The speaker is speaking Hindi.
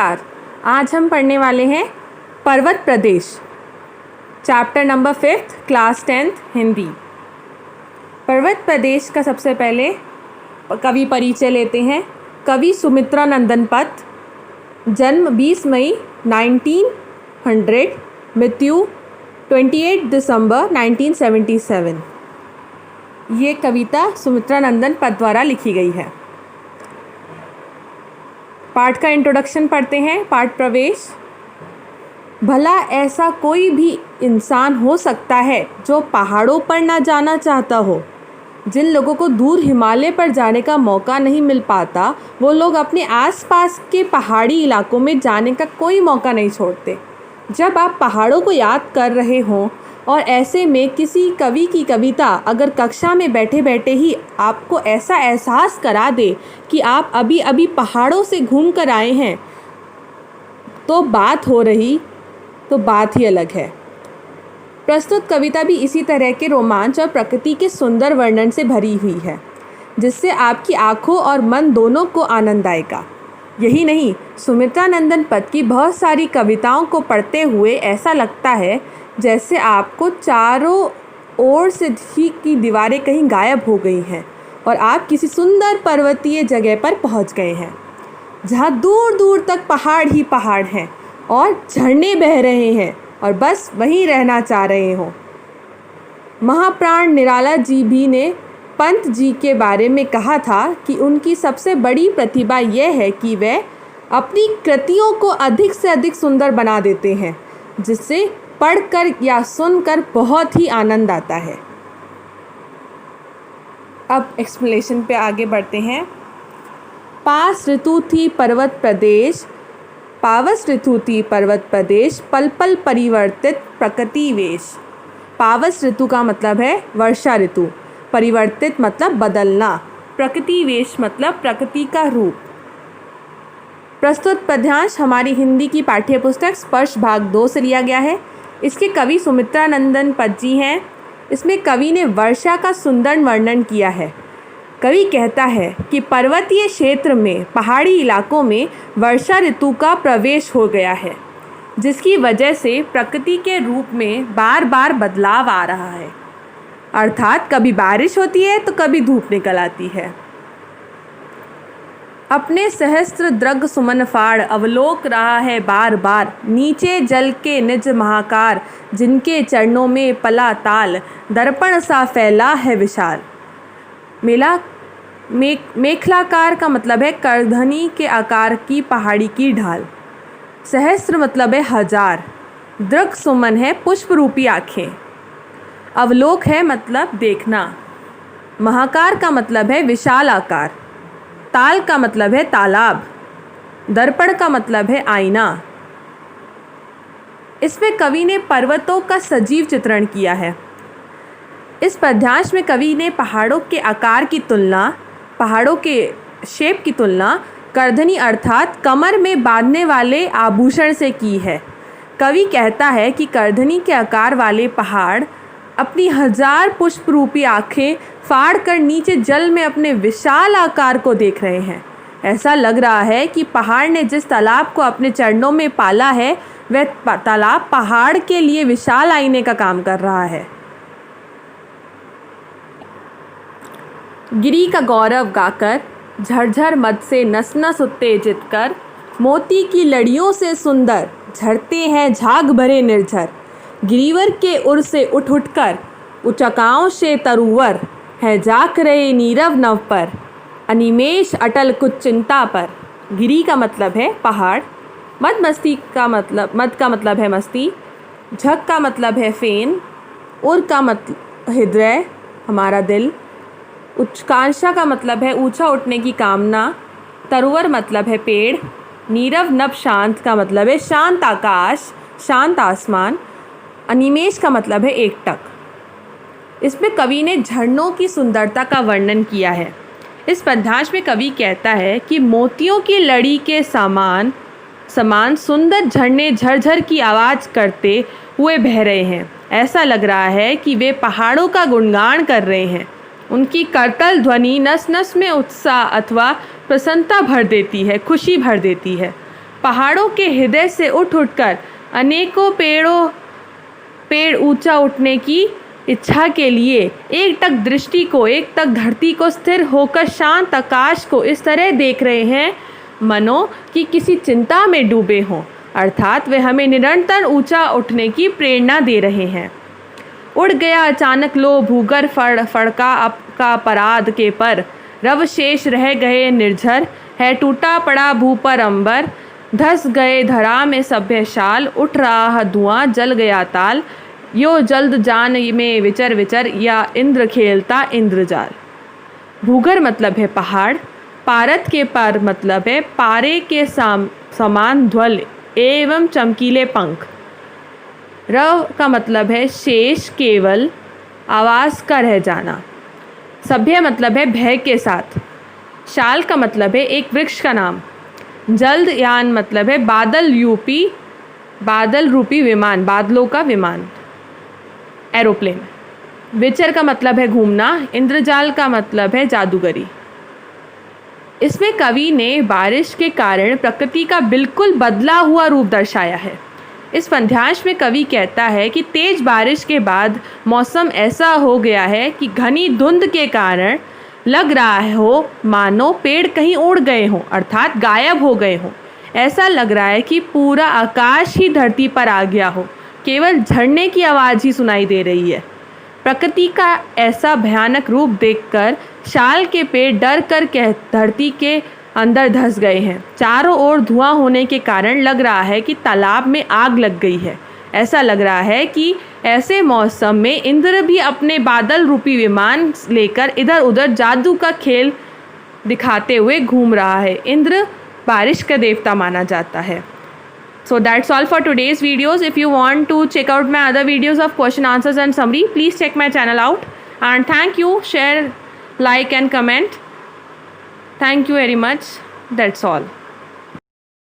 नमस्कार। आज हम पढ़ने वाले हैं Parvat Pradesh, chapter number 5, class 10th Hindi. Parvat Pradesh का सबसे पहले कवि परिचय लेते हैं। कवि सुमित्रा नंदन पत, जन्म 20 मई 1900, मृत्यु 28 दिसंबर 1977। ये कविता सुमित्रा नंदन पत द्वारा लिखी गई है। पाठ का इंट्रोडक्शन पढ़ते हैं। पाठ प्रवेश। भला ऐसा कोई भी इंसान हो सकता है जो पहाड़ों पर ना जाना चाहता हो। जिन लोगों को दूर हिमालय पर जाने का मौका नहीं मिल पाता, वो लोग अपने आसपास के पहाड़ी इलाकों में जाने का कोई मौका नहीं छोड़ते। जब आप पहाड़ों को याद कर रहे हों और ऐसे में किसी कवि की कविता अगर कक्षा में बैठे बैठे ही आपको ऐसा एहसास करा दे कि आप अभी अभी पहाड़ों से घूम कर आए हैं, तो बात ही अलग है। प्रस्तुत कविता भी इसी तरह के रोमांच और प्रकृति के सुंदर वर्णन से भरी हुई है, जिससे आपकी आँखों और मन दोनों को आनंद आएगा। यही नहीं, सुमित्रा नंदन पत की बहुत सारी कविताओं को पढ़ते हुए ऐसा लगता है जैसे आपको चारों ओर से की दीवारें कहीं गायब हो गई हैं और आप किसी सुंदर पर्वतीय जगह पर पहुंच गए हैं, जहां दूर दूर तक पहाड़ ही पहाड़ हैं और झरने बह रहे हैं और बस वहीं रहना चाह रहे हो। महाप्राण निराला जी भी ने पंत जी के बारे में कहा था कि उनकी सबसे बड़ी प्रतिभा यह है कि वे अपनी कृतियों को अधिक से अधिक सुंदर बना देते हैं, जिससे पढ़कर या सुनकर बहुत ही आनंद आता है। अब एक्सप्लेनेशन पे आगे बढ़ते हैं। पास ऋतु थी पर्वत प्रदेश, पावस ऋतु थी पर्वत प्रदेश, पल पल परिवर्तित प्रकृति वेश। पावस ऋतु का मतलब है वर्षा ऋतु, परिवर्तित मतलब बदलना, प्रकृति वेश मतलब प्रकृति का रूप। प्रस्तुत पद्यांश हमारी हिंदी की पाठ्य पुस्तक स्पर्श भाग 2 से लिया गया है। इसके कवि सुमित्रा नंदन पत जी हैं। इसमें कवि ने वर्षा का सुंदर वर्णन किया है। कवि कहता है कि पर्वतीय क्षेत्र में, पहाड़ी इलाकों में वर्षा ऋतु का प्रवेश हो गया है, जिसकी वजह से प्रकृति के रूप में बार बार बदलाव आ रहा है। अर्थात कभी बारिश होती है तो कभी धूप निकल आती है। अपने सहस्त्र दृग सुमन फाड़ अवलोक रहा है बार बार, नीचे जल के निज महाकार, जिनके चरणों में पला ताल, दर्पण सा फैला है विशाल। मेखलाकार का मतलब है करधनी के आकार की पहाड़ी की ढाल। सहस्त्र मतलब है हजार, दृग सुमन है पुष्प रूपी आँखें, अवलोक है मतलब देखना, महाकार का मतलब है विशाल आकार, ताल का मतलब है तालाब, दर्पण का मतलब है आईना। इसमें कवि ने पर्वतों का सजीव चित्रण किया है। इस पद्यांश में कवि ने पहाड़ों के आकार की तुलना, पहाड़ों के शेप की तुलना करधनी अर्थात कमर में बांधने वाले आभूषण से की है। कवि कहता है कि करधनी के आकार वाले पहाड़ अपनी हजार पुष्प रूपी आँखें फाड़ कर नीचे जल में अपने विशाल आकार को देख रहे हैं। ऐसा लग रहा है कि पहाड़ ने जिस तालाब को अपने चरणों में पाला है, वह तालाब पहाड़ के लिए विशाल आईने का काम कर रहा है। गिरी का गौरव गाकर, झरझर मद से नस नस उत्तेजित कर, मोती की लड़ियों से सुंदर झरते हैं झाग भरे निर्झर। गिरीवर के उर से उठ उठकर, उचकाओं से तरुवर है जाक रहे नीरव नव पर, अनिमेष अटल कुछ चिंता पर। गिरी का मतलब है पहाड़, मद का मतलब है मस्ती, झक का मतलब है फेन, उर का मतलब हृदय हमारा दिल, उच्चाकांक्षा का मतलब है ऊंचा उठने की कामना, तरुवर मतलब है पेड़, नीरव नभ शांत का मतलब है शांत आकाश, शांत आसमान, अनिमेष का मतलब है एकटक। इसमें कवि ने झरनों की सुंदरता का वर्णन किया है। इस पद्यांश में कवि कहता है कि मोतियों की लड़ी के समान सुंदर झरने झरझर की आवाज़ करते हुए बह रहे हैं। ऐसा लग रहा है कि वे पहाड़ों का गुणगान कर रहे हैं। उनकी करतल ध्वनि नस नस में उत्साह अथवा प्रसन्नता भर देती है, खुशी भर देती है। पहाड़ों के हृदय से उठकर अनेकों पेड़ ऊंचा उठने की इच्छा के लिए एकटक दृष्टि को, एकटक धरती को स्थिर होकर शांत आकाश को इस तरह देख रहे हैं मनो कि किसी चिंता में डूबे हों, अर्थात वे हमें निरंतर ऊंचा उठने की प्रेरणा दे रहे हैं। उड़ गया अचानक लो भूगर फड़का आपका अपराध के पर, रव शेष रह गए निर्झर, है टूटा पड़ा भू पर अंबर, धस गए धरा में सभ्य शाल, उठ रहा धुआं जल गया ताल, यो जल्द जान में विचर विचर, या इंद्र खेलता इंद्रजाल। भूगर मतलब है पहाड़, पारत के पर मतलब है पारे के समान ध्वल एवं चमकीले पंख, रव का मतलब है शेष केवल आवाज़ का रह जाना, सभ्य मतलब है भय के साथ, शाल का मतलब है एक वृक्ष का नाम, जल्द यान मतलब है बादल रूपी विमान, बादलों का विमान, एरोप्लेन। विचर का मतलब है घूमना, इंद्रजाल का मतलब है जादूगरी। इसमें कवि ने बारिश के कारण प्रकृति का बिल्कुल बदला हुआ रूप दर्शाया है। इस पद्यांश में कवि कहता है कि तेज बारिश के बाद मौसम ऐसा हो गया है कि घनी धुंध के कारण लग रहा हो मानो पेड़ कहीं उड़ गए हों, अर्थात गायब हो गए हों। ऐसा लग रहा है कि पूरा आकाश ही धरती पर आ गया हो, केवल झरने की आवाज़ ही सुनाई दे रही है। प्रकृति का ऐसा भयानक रूप देखकर शाल के पेड़ डर कर धरती के अंदर धंस गए हैं। चारों ओर धुआं होने के कारण लग रहा है कि तालाब में आग लग गई है। ऐसा लग रहा है कि ऐसे मौसम में इंद्र भी अपने बादल रूपी विमान लेकर इधर उधर जादू का खेल दिखाते हुए घूम रहा है। इंद्र बारिश का देवता माना जाता है। So that's all for today's videos. If you want to check out my other videos of question answers and summary, please check my channel out. And thank you, share, like and comment. Thank you very much. That's all.